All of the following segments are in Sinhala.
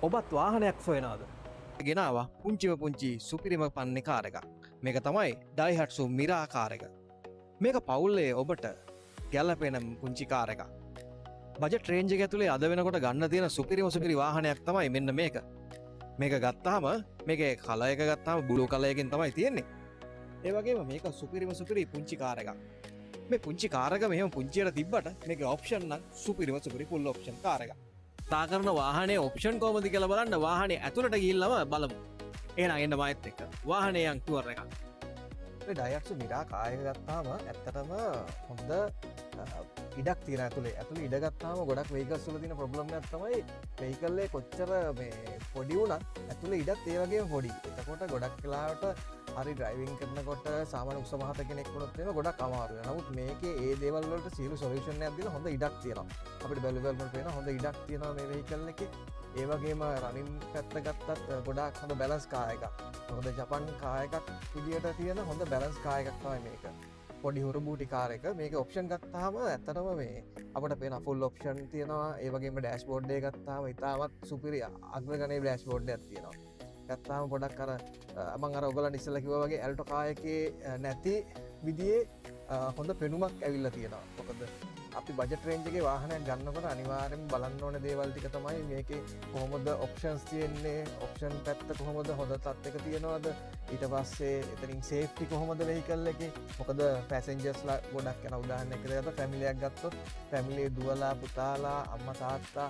ඔබත් වාහනයක් සොයනවාද? ගෙනවා පුංචිම පුංචි සුපිරිම පන්නේ කාර් එකක්. මේක තමයි ඩයිහට්සු මිරා කාර් එක. මේක පවුල්ලේ ඔබට ගැලපෙන පුංචි කාර් එකක්. බජට් රේන්ජ් එක ඇතුලේ අද වෙනකොට ගන්න තියෙන සුපිරිම සුපිරි වාහනයක් තමයි මෙන්න මේක. මේක ගත්තාම මේකේ කලර් එක ගත්තාම බ්ලූ කලර් එකෙන් තමයි තියෙන්නේ. ඒ වගේම මේක සුපිරිම සුපිරි පුංචි කාර් එකක්. මේ පුංචි කාර් එක මෙහෙම පුංචියට තිබ්බට මේකේ ඔප්ෂන් නම් සුපිරිම සුපිරි ෆුල් ඔප්ෂන් කාර් එකක්. තා කරන වාහනේ ඔප්ෂන් කොහොමද කියලා බලන්න වාහනේ ඇතුළට ගිහිල්ලාම බලමු. එහෙනම් එන්න මාත් එක්ක. වාහනේ යන් ටුවර් එකක්. මේ ඩයට්සු මිරා කාර් එක ගත්තාම ඇත්තටම හොඳ ඉඩක් තියෙන ඇතුලේ. ඇතුලේ ඉඩ ගත්තාම ගොඩක් වෙහිකල්ස් වල තියෙන ප්‍රොබ්ලම් එකක් තමයි වෙහිකල් එක කොච්චර මේ පොඩි වුණත් ඇතුලේ ඉඩත් ඒ වගේම පොඩි. එතකොට ගොඩක් වෙලාවට හරි ඩ්‍රයිවිං කරනකොට සාමාන්‍ය උස මහත කෙනෙක් වුණොත් එහෙම ගොඩක් අමාරුයි. නමුත් මේකේ ඒ දේවල් වලට සියලු සොලියුෂන් එකක් දීලා හොඳ ඉඩක් තියෙනවා. අපිට බැලුවම පේන හොඳ ඉඩක් තියෙනවා මේ වෙහිකල් එකේ. ඒ වගේම රනින් පැත්ත ගත්තත් ගොඩාක් හොඳ බැලන්ස් කාර් එකක්. මොකද ජපන් කාර් එකක් විදියට තියෙන හොඳ බැලන්ස් කාර් එකක් තමයි මේක. පොඩි හුරු බූටි කාර් එක. මේකේ ඔප්ෂන් ගත්තාම ඇත්තටම මේ අපිට පේන ෆුල් ඔප්ෂන් තියෙනවා. ඒ වගේම ඩෑෂ්බෝඩ් එක ගත්තාම ඉතාමත් සුපිරි අග්‍රගණයේ ඩෑෂ්බෝඩ් එකක් තියෙනවා. ගත්තාම පොඩක් අර මම අර ඔයගලන්ට ඉස්සෙල්ලා කිව්වා වගේ ඇල්ටෝ කාර් එකේ නැති විදිහේ හොඳ පෙනුමක් ඇවිල්ලා තියෙනවා. මොකද අපි බජට් රේන්ජ් එකේ වාහනයක් ගන්නකොට අනිවාර්යෙන්ම බලන්න ඕන දේවල් ටික තමයි මේකේ කොහොමද ඔප්ෂන්ස් තියෙන්නේ, ඔප්ෂන් පැත්ත කොහොමද හොඳ තත්ත්වයක තියෙනවද, ඊට පස්සේ එතනින් සේෆ්ටි කොහොමද වෙහිකල් එකේ. මොකද පැසෙන්ජර්ස්ලා ගොඩක් යන උදාහරණයක් විදිහට ෆැමිලි එකක් ගත්තොත් ෆැමිලි දුවලා පුතාලා අම්මා තාත්තා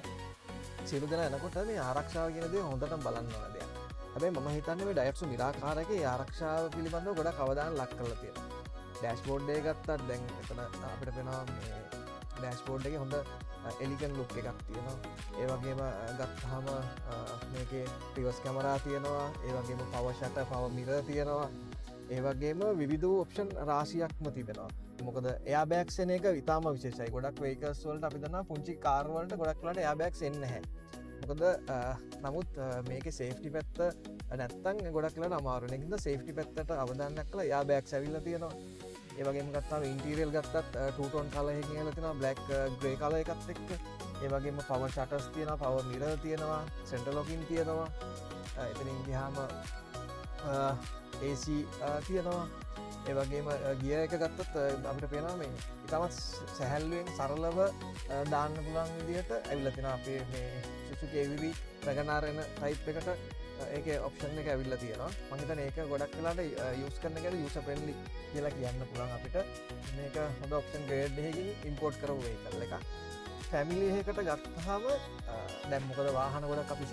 සියලු දෙනා එනකොට මේ ආරක්ෂාව කියන දේ හොඳටම බලන්න ඕන දෙයක්. හැබැයි මම හිතන්නේ මේ ඩයට්සු මිරා කාර් එකේ ආරක්ෂාව පිළිබඳව ගොඩක් අවධානය ලක් කරලා තියෙනවා. ඩෑෂ්බෝඩ් එක ගත්තත් දැන් එතන අපිට පේනවා මේ ඩෑෂ්බෝඩ් එකේ හොඳ එලිගන්ට් ලුක් එකක් තියෙනවා. ඒ වගේම ගත්තාම මේකේ රිවර්ස් කැමරා තියෙනවා. ඒ වගේම පවර් ෂටර්, පවර් මිරර් තියෙනවා. ඒ වගේම විවිධ ඔප්ෂන් රාශියක්ම තිබෙනවා. මොකද එයා බෑග්ස් එන එක ඉතාම විශේෂයි. ගොඩක් වෙහිකල්ස් වලට අපි දන්නවා පුංචි කාර් වලට ගොඩක් වෙලාට එයා බෑග්ස් එන්නේ නැහැ. මොකද නමුත් මේකේ සේෆ්ටි පැත්ත නැත්තම් ගොඩක් වෙලාට අමාරුයි. ඒකින්ද සේෆ්ටි පැත්තට අවධානයක් කළා එයා බෑග්ස් ඇවිල්ලා තියෙනවා. ඒ වගේම ගත්තාම ඉන්ටීරියර් ගත්තත් ටූ ටෝන් කලර් එකකින් ඇවිල්ලා තියෙනවා බ්ලැක් ග්‍රේ කලර් එකත් එක්ක. ඒ වගේම පවර් ෂටර්ස් තියෙනවා, පවර් මිරර් තියෙනවා, සෙන්ටර් ලොකින් තියෙනවා. එතනින් ගියාම AC තියෙනවා. ඒ වගේම ගියර් එක ගත්තත් අපිට පේනවා මේ ඉතාමත් සැහැල්ලුවෙන් සරලව දාන්න පුළුවන් විදිහට ඇවිල්ලා තියෙනවා. අපේ මේ Suzuki AVB WagonR එන ටයිප් එකට ඒකේ ඔප්ෂන් එක ඇවිල්ලා තියෙනවා. මම හිතන්නේ ඒක ගොඩක් වෙලාට යූස් කරන එකට යූසර් ෆ්‍රෙන්ඩ්ලි කියලා කියන්න පුළුවන් අපිට. මේක හොඳ ඔප්ෂන් ග්‍රේඩ් එකකින් ඉම්පෝට් කරපු වෙහිකල් එකක්. ෆැමිලි එකකට ගත්තාම දැන් මොකද වාහන ගොඩක් අපි